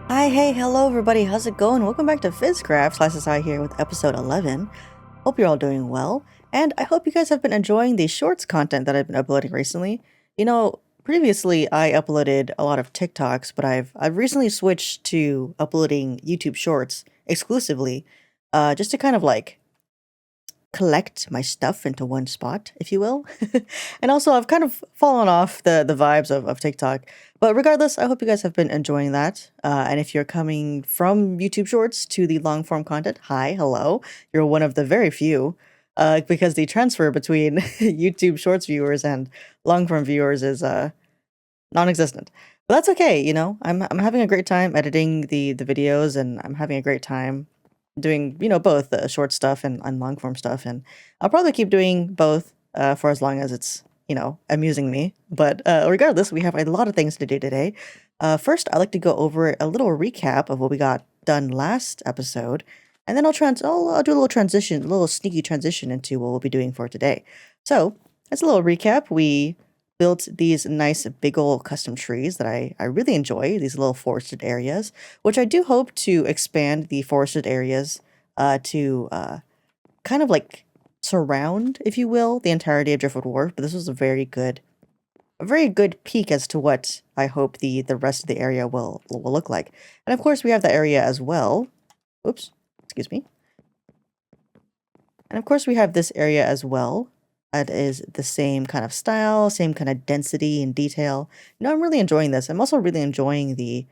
Hi, hey, hello everybody, how's it going? Welcome back to FizzCraft, SlySaysHi here with episode 11. Hope you're all doing well, and I hope you guys have been enjoying the shorts content that I've been uploading recently. Previously I uploaded a lot of TikToks, but I've recently switched to uploading YouTube shorts exclusively, just to kind of like collect my stuff into one spot, if you will. And also, I've kind of fallen off the vibes of TikTok. But regardless, I hope you guys have been enjoying that. And if you're coming from YouTube Shorts to the long form content, hi, hello. You're one of the very few. Because the transfer between YouTube Shorts viewers and long form viewers is non-existent. But that's okay, I'm having a great time editing the videos, and I'm having a great time doing, both the short stuff and long form stuff. And I'll probably keep doing both for as long as it's, amusing me. But regardless, we have a lot of things to do today. First, I'd like to go over a little recap of what we got done last episode. And then I'll do a little transition, a little sneaky transition into what we'll be doing for today. So, as a little recap, we built these nice big ol' custom trees that I really enjoy, these little forested areas, which I do hope to expand the forested areas to kind of like surround, if you will, the entirety of Driftwood Wharf. But this was a very good peek as to what I hope the rest of the area will look like. And of course, we have the area as well. Oops, excuse me. And of course, we have this area as well. That is the same kind of style, same kind of density and detail. I'm really enjoying this. I'm also really enjoying the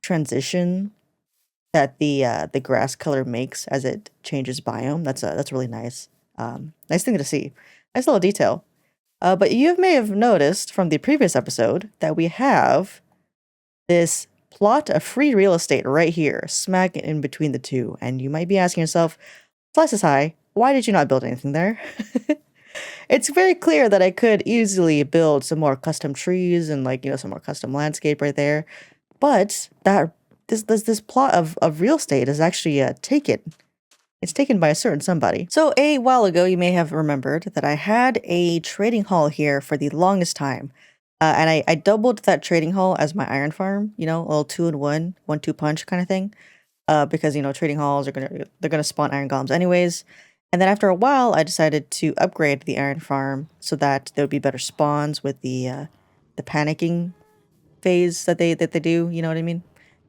transition that the grass color makes as it changes biome. That's really nice. Nice thing to see. Nice little detail. But you may have noticed from the previous episode that we have this plot of free real estate right here, smack in between the two. And you might be asking yourself, SlySaysHi, why did you not build anything there? It's very clear that I could easily build some more custom trees and some more custom landscape right there. But this plot of real estate is actually taken. It's taken by a certain somebody. So a while ago, you may have remembered that I had a trading hall here for the longest time. And I doubled that trading hall as my iron farm, a little 2-in-1, 1-2 punch kind of thing. Because, trading halls they're gonna spawn iron golems anyways. And then after a while, I decided to upgrade the iron farm so that there would be better spawns with the panicking phase that they do. You know what I mean?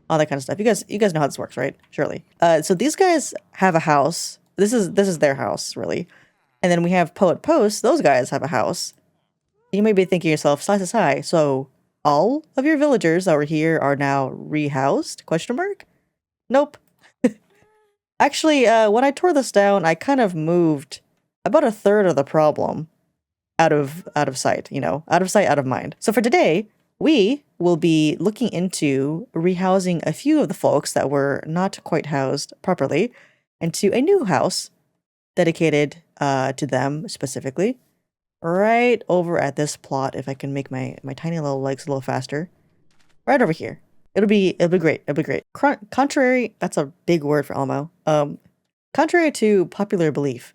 All that kind of stuff. You guys know how this works, right? Surely. So these guys have a house. This is their house, really. And then we have Poet Post. Those guys have a house. You may be thinking to yourself, SlySaysHi, so all of your villagers that were here are now rehoused? Question mark? Nope. Actually, when I tore this down, I kind of moved about a third of the problem out of sight, out of sight, out of mind. So for today, we will be looking into rehousing a few of the folks that were not quite housed properly into a new house dedicated to them specifically, right over at this plot. If I can make my tiny little legs a little faster, right over here. It'll be great. It'll be great. Contrary, that's a big word for Elmo. Contrary to popular belief.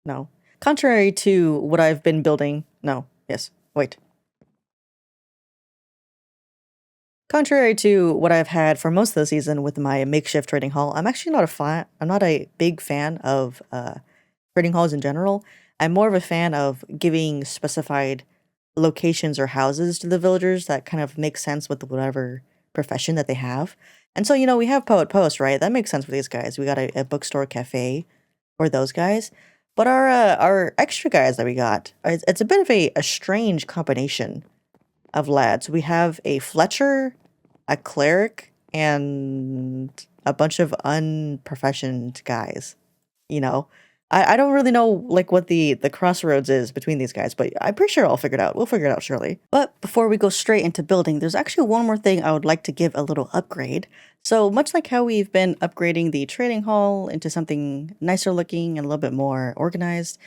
No. Contrary to what I've been building. No. Yes. Wait. Contrary to what I've had for most of the season with my makeshift trading hall, I'm actually not I'm not a big fan of trading halls in general. I'm more of a fan of giving specified locations or houses to the villagers that kind of make sense with whatever profession that they have. And so, we have Poet Post, right? That makes sense for these guys. We got a bookstore cafe for those guys. But our extra guys that we got, it's a bit of a strange combination of lads. We have a Fletcher, a cleric, and a bunch of unprofessioned guys. I don't really know what the crossroads is between these guys, but I'm pretty sure I'll figure it out. We'll figure it out surely. But before we go straight into building, there's actually one more thing I would like to give a little upgrade. So much like how we've been upgrading the trading hall into something nicer looking and a little bit more organized,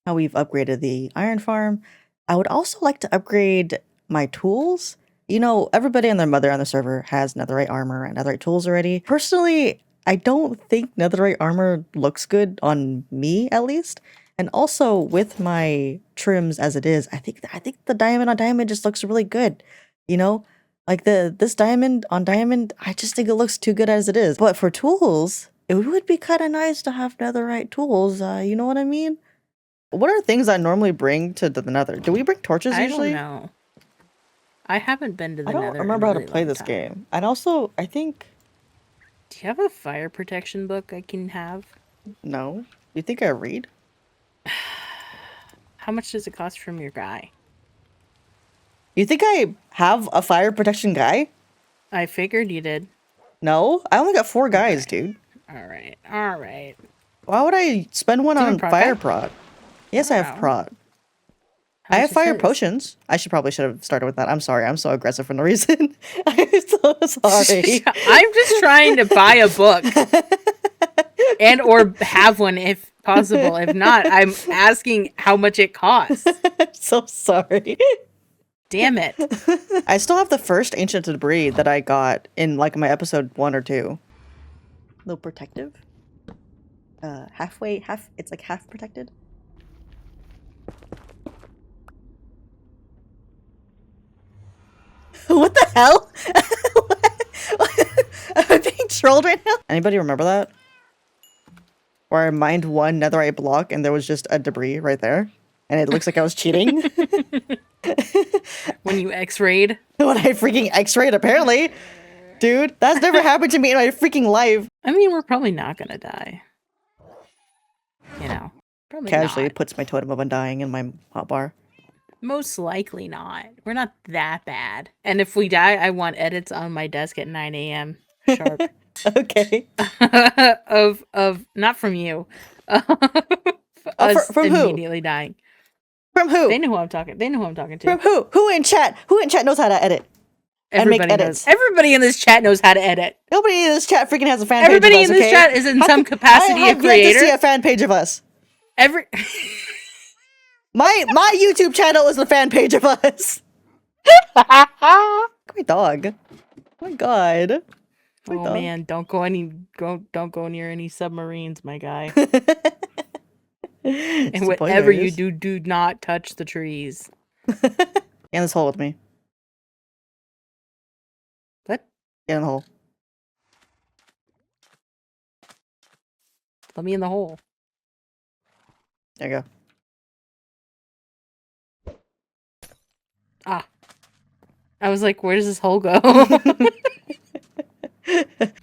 how we've upgraded the iron farm, I would also like to upgrade my tools. Everybody and their mother on the server has netherite armor and netherite tools already. Personally, I don't think netherite armor looks good on me, at least. And also with my trims as it is, I think the diamond on diamond just looks really good. Like this diamond on diamond, I just think it looks too good as it is. But for tools, it would be kind of nice to have netherite tools. You know what I mean? What are things I normally bring to the nether? Do we bring torches usually? I don't know. I haven't been to the nether. I don't remember how to play this game. And also, I think... Do you have a fire protection book I can have? No. You think I read? How much does it cost from your guy? You think I have a fire protection guy? I figured you did. No, I only got 4 guys, dude. Alright, alright. Why would I spend one on fire prot? Yes, I have prot. I have fire potions. I should have started with that. I'm sorry. I'm so aggressive for no reason. I'm so sorry. I'm just trying to buy a book. And or have one if possible. If not, I'm asking how much it costs. I'm so sorry. Damn it. I still have the first ancient debris that I got in like my episode 1 or 2. A little protective. It's like half protected. What the hell? Am I being trolled right now? Anybody remember that? Where I mined 1 netherite block and there was just a debris right there? And it looks like I was cheating? When you x-rayed? When I freaking x-rayed, apparently. Dude, that's never happened to me in my freaking life. I mean, we're probably not gonna die. You know, probably Casually not. puts my totem of undying in my hotbar. Most likely not. We're not that bad. And if we die, I want edits on my desk at 9 a.m. sharp. Okay. of not from you. Us from immediately who? dying. From who? They know who I'm talking. They know who I'm talking to. From who? Who in chat? Who in chat knows how to edit? Everybody knows. Everybody in this chat knows how to edit. Nobody in this chat freaking has a fan Everybody page of us, in this chat is in some capacity a creator. I to see a fan page of us. My YouTube channel is the fan page of us. My dog. Oh my god. Oh man, don't go near any submarines, my guy. And whatever you do, do not touch the trees. Get in this hole with me. What? Get in the hole. Let me in the hole. There you go. Ah. I was like, where does this hole go? I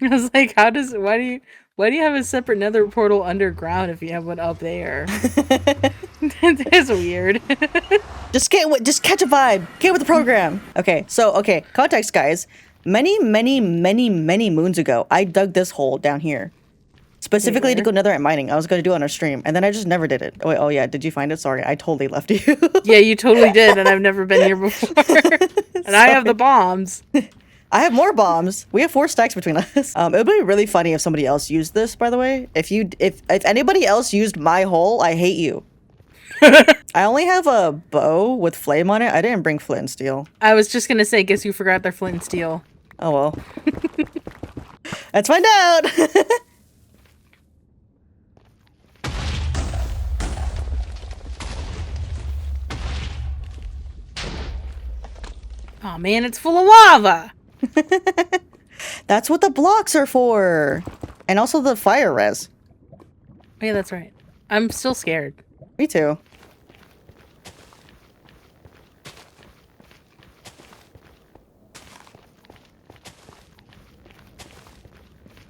was like, why do you have a separate nether portal underground if you have one up there? That's weird. Just catch a vibe. Get with the program. Okay, context, guys. Many moons ago, I dug this hole down here. Specifically to go netherite mining. I was going to do it on our stream, and then I just never did it. Oh yeah, did you find it? Sorry, I totally left you. Yeah, you totally did, and I've never been here before. And I have the bombs. I have more bombs. We have 4 stacks between us. It would be really funny if somebody else used this, by the way. If anybody else used my hole, I hate you. I only have a bow with flame on it. I didn't bring flint and steel. I was just gonna say, guess you forgot their flint and steel. Oh well. Let's find out! Oh man, it's full of lava! That's what the blocks are for! And also the fire res. Oh, yeah, that's right. I'm still scared. Me too.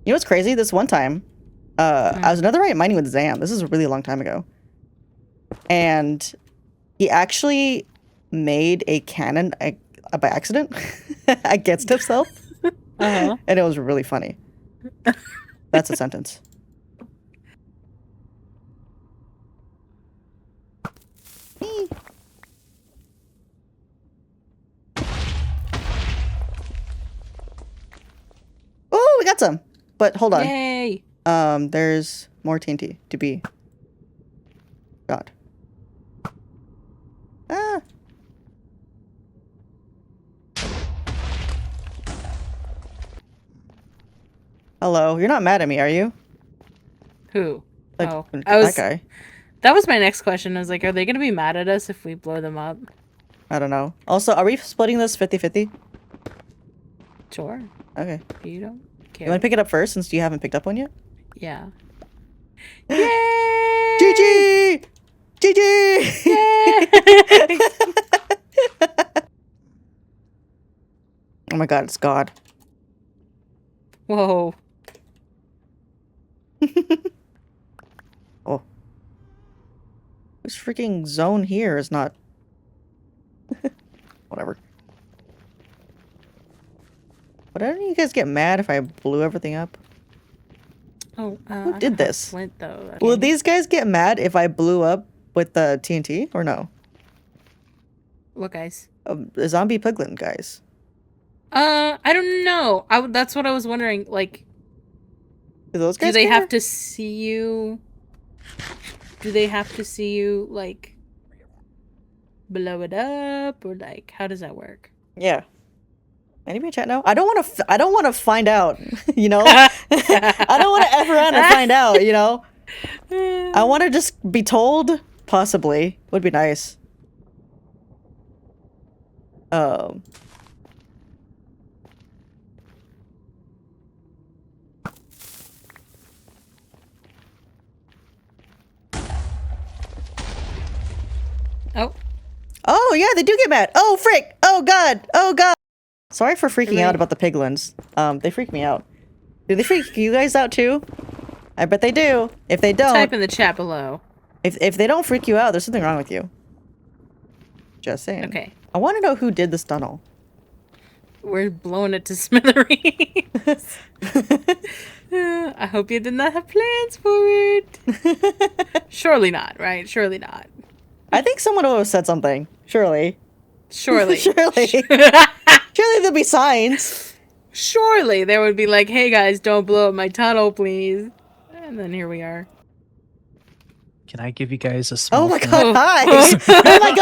You know what's crazy? This one time, I was netherite mining with Zam. This is a really long time ago. And he actually made a cannon by accident against himself. And it was really funny. That's a sentence. Oh, we got some. But hold on. Yay! There's more TNT to be got. Ah. Hello, you're not mad at me, are you? Who? Like, oh, that guy. That was my next question. I was like, are they gonna be mad at us if we blow them up? I don't know. Also, are we splitting this 50-50? Sure. Okay. You don't care. You want to pick it up first since you haven't picked up one yet? Yeah. Yay! GG! GG! Yay! Oh my god, it's God. Whoa. Oh. This freaking zone here is not... Whatever. But don't you guys get mad if I blew everything up? Oh, Who did this? Flint, though. Will these guys get mad if I blew up with the TNT or no? What guys? The zombie piglin guys. I don't know. That's what I was wondering. Like, Do those guys do they care? have to see you? Do they have to see you, like, blow it up, or like, how does that work? Yeah. Anybody chat now? I don't want to find out. You know. I don't want to F around and find out. You know. I want to just be told. Possibly would be nice. Oh. Oh yeah, they do get mad. Oh frick! Oh god! Oh god! Sorry for freaking out about the piglins. They freak me out. Do they freak you guys out too? I bet they do. If they don't, Type in the chat below. if they don't freak you out, there's something wrong with you. Just saying. Okay. I want to know who did this tunnel. We're blowing it to smithereens. I hope you did not have plans for it. Surely not, right? Surely not. I think someone would have said something. Surely. Surely. Surely. Surely there'll be signs. Surely there would be like, hey guys, don't blow up my tunnel, please. And then here we are. Can I give you guys a small Oh my thing? god, hi! Oh my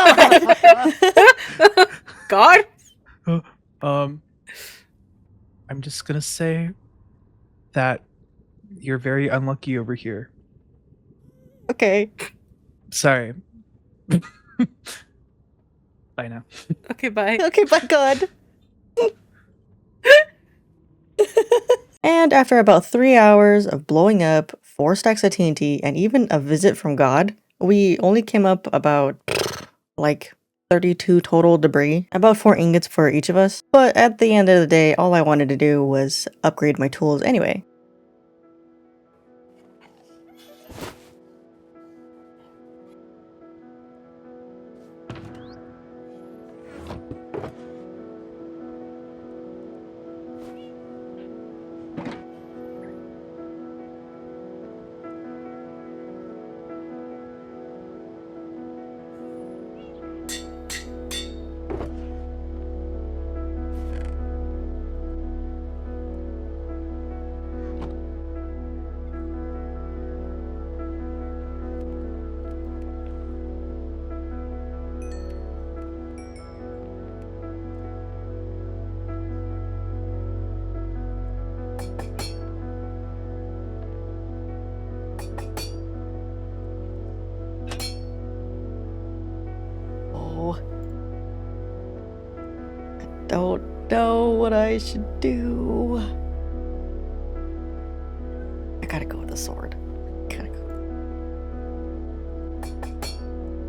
god! God? I'm just gonna say that you're very unlucky over here. Okay. Sorry. Bye now. Okay, bye. Okay, bye god. And after about 3 hours of blowing up 4 stacks of TNT and even a visit from God, we only came up about like 32 total debris, about 4 ingots for each of us. But at the end of the day, all I wanted to do was upgrade my tools anyway. Don't know what I should do. I gotta go with the sword. Gotta go.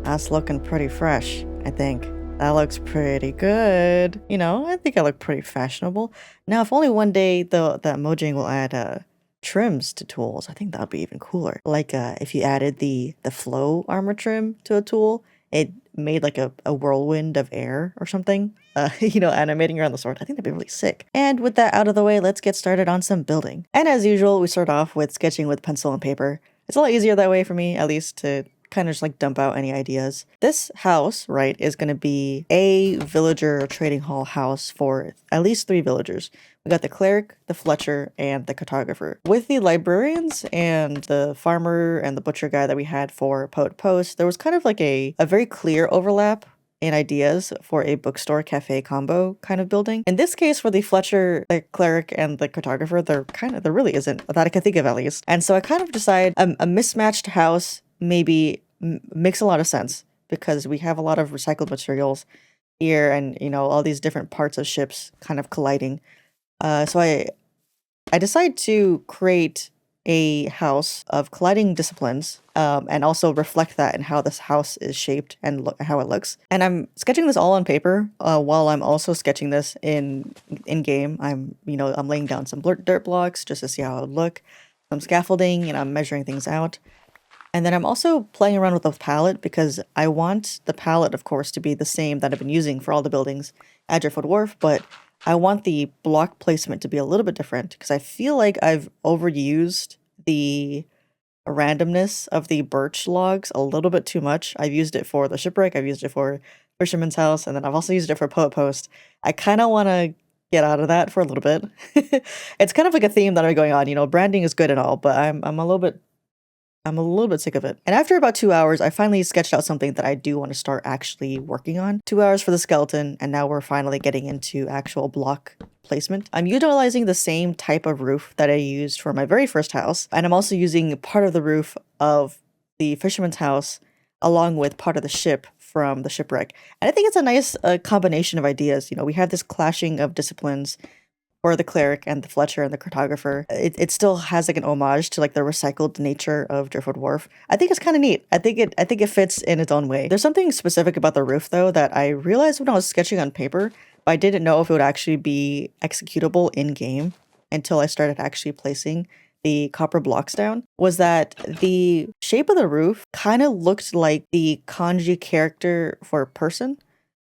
That's looking pretty fresh, I think. That looks pretty good. You know, I think I look pretty fashionable. Now, if only one day that Mojang will add trims to tools, I think that would be even cooler. Like if you added the flow armor trim to a tool, it made like a whirlwind of air or something, you know, animating around the sword. I think that'd be really sick. And with that out of the way, let's get started on some building. And as usual, we start off with sketching with pencil and paper. It's a lot easier that way for me, at least, to kind of just like dump out any ideas. This house, right, is going to be a villager trading hall house for at least 3 villagers. We got the cleric, the fletcher, and the cartographer. With the librarians and the farmer and the butcher guy that we had for Poet Post, there was kind of like a very clear overlap in ideas for a bookstore cafe combo kind of building. In this case, for the fletcher, the cleric, and the cartographer, there really isn't, that I can think of at least. And so I kind of decide a mismatched house maybe makes a lot of sense because we have a lot of recycled materials here and, you know, all these different parts of ships kind of colliding. So I decided to create a house of colliding disciplines, and also reflect that in how this house is shaped and how it looks. And I'm sketching this all on paper, while I'm also sketching this in game. I'm laying down some dirt blocks just to see how it would look, some scaffolding, and I'm measuring things out. And then I'm also playing around with the palette because I want the palette, of course, to be the same that I've been using for all the buildings at Driftwood Wharf, but I want the block placement to be a little bit different because I feel like I've overused the randomness of the birch logs a little bit too much. I've used it for the shipwreck, I've used it for Fisherman's House, and then I've also used it for Poet Post. I kind of want to get out of that for a little bit. It's kind of like a theme that I'm going on. Branding is good and all, but I'm a little bit sick of it. And after about 2 hours, I finally sketched out something that I do want to start actually working on. 2 hours for the skeleton, and now we're finally getting into actual block placement. I'm utilizing the same type of roof that I used for my very first house, and I'm also using part of the roof of the fisherman's house along with part of the ship from the shipwreck. And I think it's a nice combination of ideas. We have this clashing of disciplines for the cleric and the Fletcher and the cartographer. It still has like an homage to like the recycled nature of Driftwood Wharf. I think it's kind of neat. I think it fits in its own way. There's something specific about the roof though that I realized when I was sketching on paper, but I didn't know if it would actually be executable in game until I started actually placing the copper blocks down, was that the shape of the roof kind of looked like the kanji character for a person.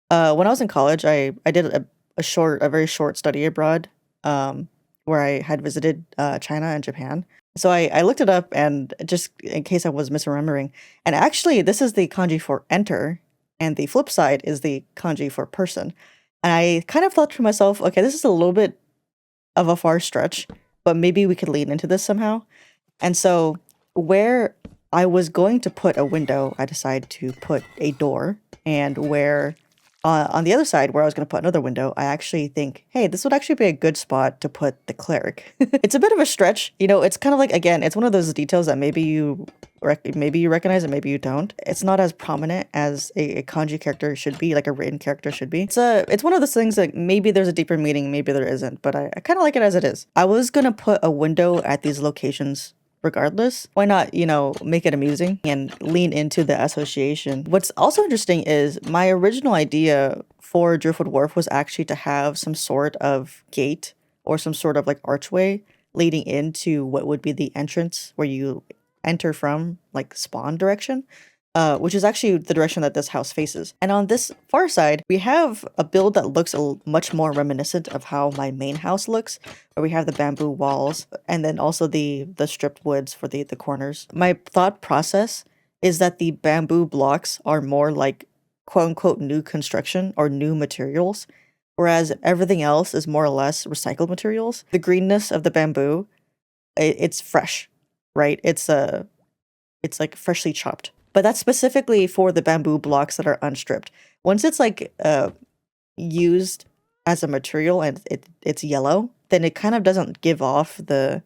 When I was in college, I did a very short study abroad, where I had visited China and Japan. So I looked it up, and just in case I was misremembering, and actually this is the kanji for enter, and the flip side is the kanji for person. And I kind of thought to myself, okay, this is a little bit of a far stretch, but maybe we could lean into this somehow. And so where I was going to put a window, I decided to put a door, and where on the other side, where I was going to put another window, I actually think, hey, this would actually be a good spot to put the cleric. It's a bit of a stretch. It's kind of like, again, it's one of those details that maybe you recognize and maybe you don't. It's not as prominent as a kanji character should be, like a written character should be. It's one of those things that maybe there's a deeper meaning, maybe there isn't, but I kind of like it as it is. I was going to put a window at these locations regardless. Why not, make it amusing and lean into the association? What's also interesting is my original idea for Driftwood Wharf was actually to have some sort of gate or some sort of like archway leading into what would be the entrance where you enter from, like spawn direction, which is actually the direction that this house faces. And on this far side, we have a build that looks much more reminiscent of how my main house looks, where we have the bamboo walls and then also the stripped woods for the corners. My thought process is that the bamboo blocks are more like quote unquote new construction or new materials, whereas everything else is more or less recycled materials. The greenness of the bamboo, it's fresh, right? It's like freshly chopped. But that's specifically for the bamboo blocks that are unstripped. Once it's like used as a material and it's yellow, then it kind of doesn't give off the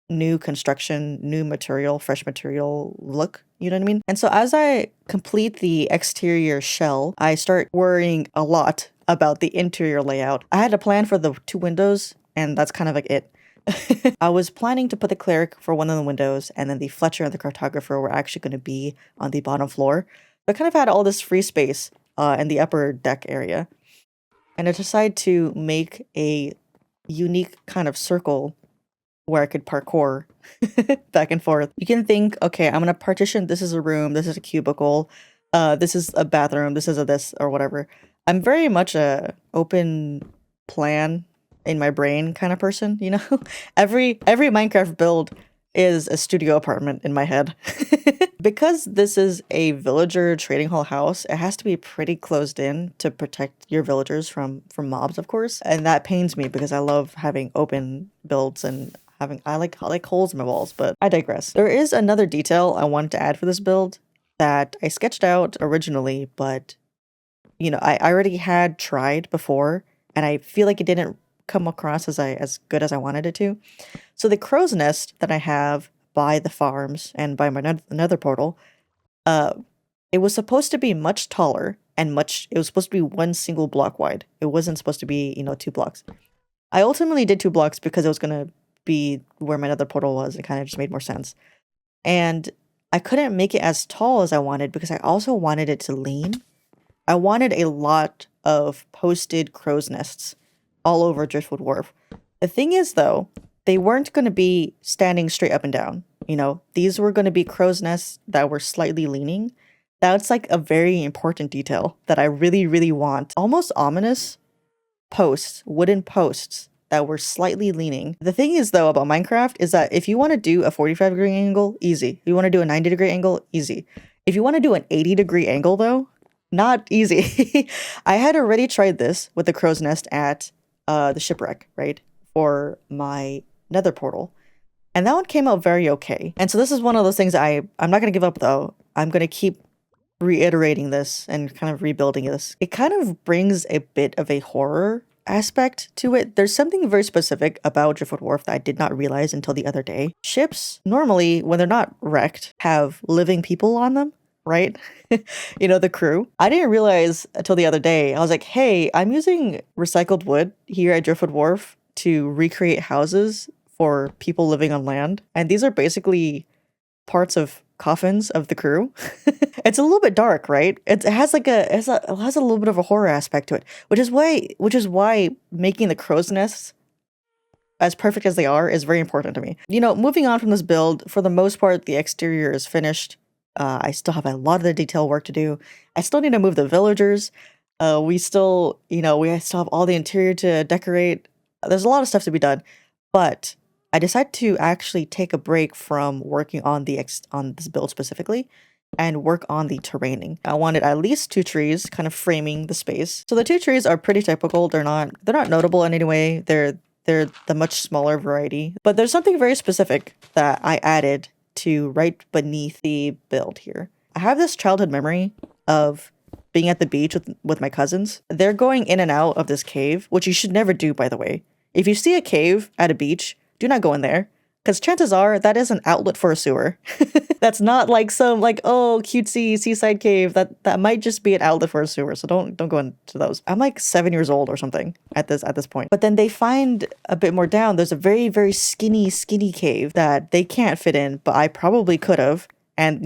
new construction, new material, fresh material look. You know what I mean? And so as I complete the exterior shell, I start worrying a lot about the interior layout. I had a plan for the 2 windows, and that's kind of like it. I was planning to put the cleric for one of the windows, and then the Fletcher and the cartographer were actually going to be on the bottom floor. But I kind of had all this free space in the upper deck area. And I decided to make a unique kind of circle where I could parkour back and forth. You can think, okay, I'm going to partition, this is a room, this is a cubicle, this is a bathroom, this is a this, or whatever. I'm very much a open plan in my brain kind of person, every Minecraft build is a studio apartment in my head. Because this is a villager trading hall house, it has to be pretty closed in to protect your villagers from mobs, of course. And that pains me because I love having open builds and I like holes in my walls, but I digress. There is another detail I wanted to add for this build that I sketched out originally, but I already had tried before, and I feel like it didn't come across as good as I wanted it to. So the crow's nest that I have by the farms and by my another portal, it was supposed to be much taller and it was supposed to be one single block wide. It wasn't supposed to be, 2 blocks. I ultimately did 2 blocks because it was gonna be where my nether portal was. It kind of just made more sense. And I couldn't make it as tall as I wanted because I also wanted it to lean. I wanted a lot of posted crow's nests all over Driftwood Wharf. The thing is, though, they weren't going to be standing straight up and down. You know, these were going to be crow's nests that were slightly leaning. That's like a very important detail that I really, really want. Almost ominous posts, wooden posts that were slightly leaning. The thing is, though, about Minecraft is that if you want to do a 45-degree angle, easy. If you want to do a 90-degree angle, easy. If you want to do an 80-degree angle, though, not easy. I had already tried this with the crow's nest at the shipwreck, right? For my nether portal. And that one came out very okay. And so this is one of those things I'm not going to give up, though. I'm going to keep reiterating this and kind of rebuilding this. It kind of brings a bit of a horror aspect to it. There's something very specific about Driftwood Wharf that I did not realize until the other day. Ships, normally, when they're not wrecked, have living people on them, right? You know, the crew. I didn't realize until the other day. I was like, hey, I'm using recycled wood here at Driftwood Wharf to recreate houses for people living on land. And these are basically parts of coffins of the crew. It's a little bit dark, right? It has like it has a little bit of a horror aspect to it, which is why making the crow's nests as perfect as they are is very important to me. You know, moving on from this build, for the most part, the exterior is finished. I still have a lot of the detail work to do. I still need to move the villagers. We still have all the interior to decorate. There's a lot of stuff to be done, but I decided to actually take a break from working on on this build specifically and work on the terraining. I wanted at least 2 trees kind of framing the space. So the 2 trees are pretty typical. They're not notable in any way. They're the much smaller variety, but there's something very specific that I added to right beneath the build here. I have this childhood memory of being at the beach with my cousins. They're going in and out of this cave, which you should never do, by the way. If you see a cave at a beach, do not go in there, because chances are that is an outlet for a sewer. That's not like some cutesy seaside cave. That might just be an outlet for a sewer. So don't go into those. I'm like 7 years old or something at this point. But then they find a bit more down. There's a very, very skinny cave that they can't fit in, but I probably could have. And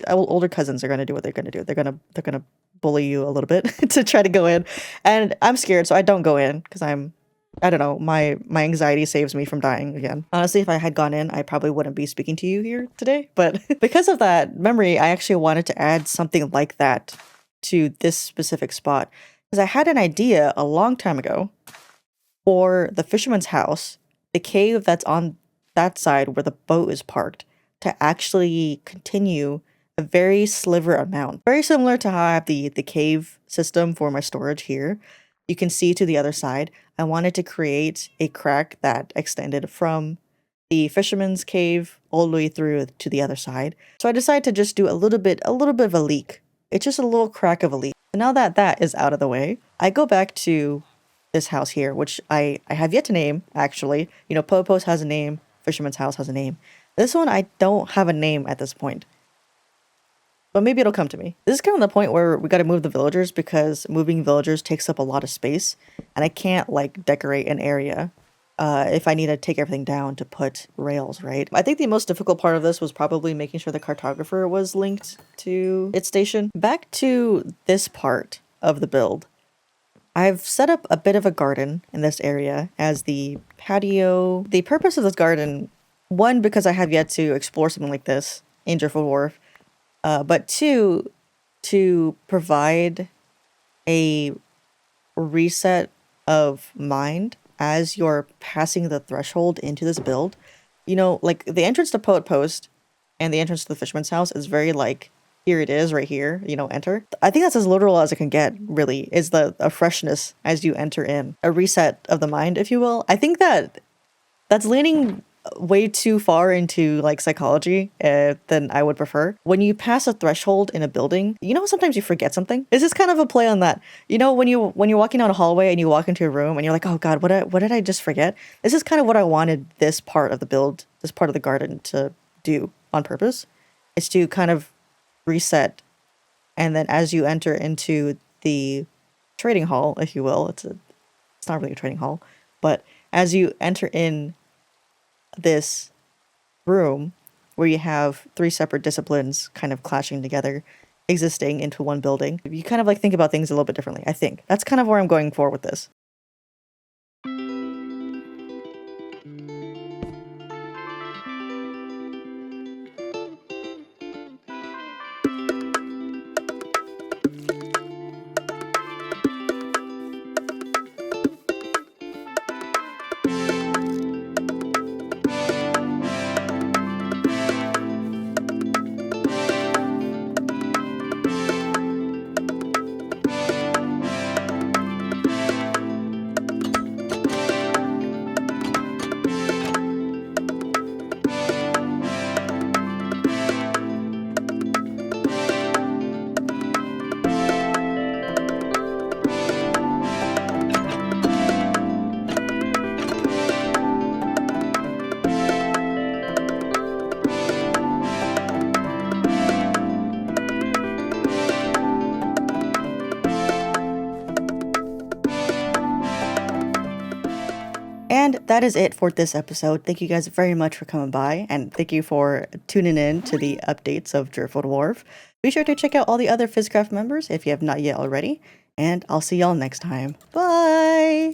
older cousins are gonna do what they're gonna do. They're gonna bully you a little bit to try to go in, and I'm scared, so I don't go in because I don't know, my anxiety saves me from dying again. Honestly, if I had gone in, I probably wouldn't be speaking to you here today. But because of that memory, I actually wanted to add something like that to this specific spot. Because I had an idea a long time ago for the fisherman's house, the cave that's on that side where the boat is parked, to actually continue a very sliver amount. Very similar to how I have the cave system for my storage here. You can see to the other side. I wanted to create a crack that extended from the fisherman's cave all the way through to the other side. So I decided to just do a little bit of a leak. It's just a little crack of a leak. And now that that is out of the way, I go back to this house here, which I have yet to name, actually. You know, Popos has a name, Fisherman's House has a name. This one, I don't have a name at this point. But maybe it'll come to me. This is kind of the point where we got to move the villagers, because moving villagers takes up a lot of space. And I can't, like, decorate an area if I need to take everything down to put rails, right? I think the most difficult part of this was probably making sure the cartographer was linked to its station. Back to this part of the build. I've set up a bit of a garden in this area as the patio. The purpose of this garden, one, because I have yet to explore something like this in Driftwood Wharf, but two, to provide a reset of mind as you're passing the threshold into this build. You know, like the entrance to Poet Post and the entrance to the Fisherman's House is very like, here it is right here, you know, enter. I think that's as literal as it can get, really, is a freshness as you enter in. A reset of the mind, if you will. I think that's leaning way too far into like psychology than I would prefer. When you pass a threshold in a building, you know, sometimes you forget something. This is kind of a play on that. You know, when you're walking down a hallway and you walk into a room and you're like, oh god, what did I just forget? This is kind of what I wanted this part of the build, this part of the garden to do on purpose. Is to kind of reset, and then as you enter into the trading hall, if you will, it's not really a trading hall, But as you enter in this room where you have 3 separate disciplines kind of clashing together, existing into one building, you kind of like think about things a little bit differently, I think. That's kind of where I'm going for with this. And that is it for this episode. Thank you guys very much for coming by, and thank you for tuning in to the updates of Driftwood Wharf. Be sure to check out all the other FizzCraft members if you have not yet already, and I'll see y'all next time. Bye!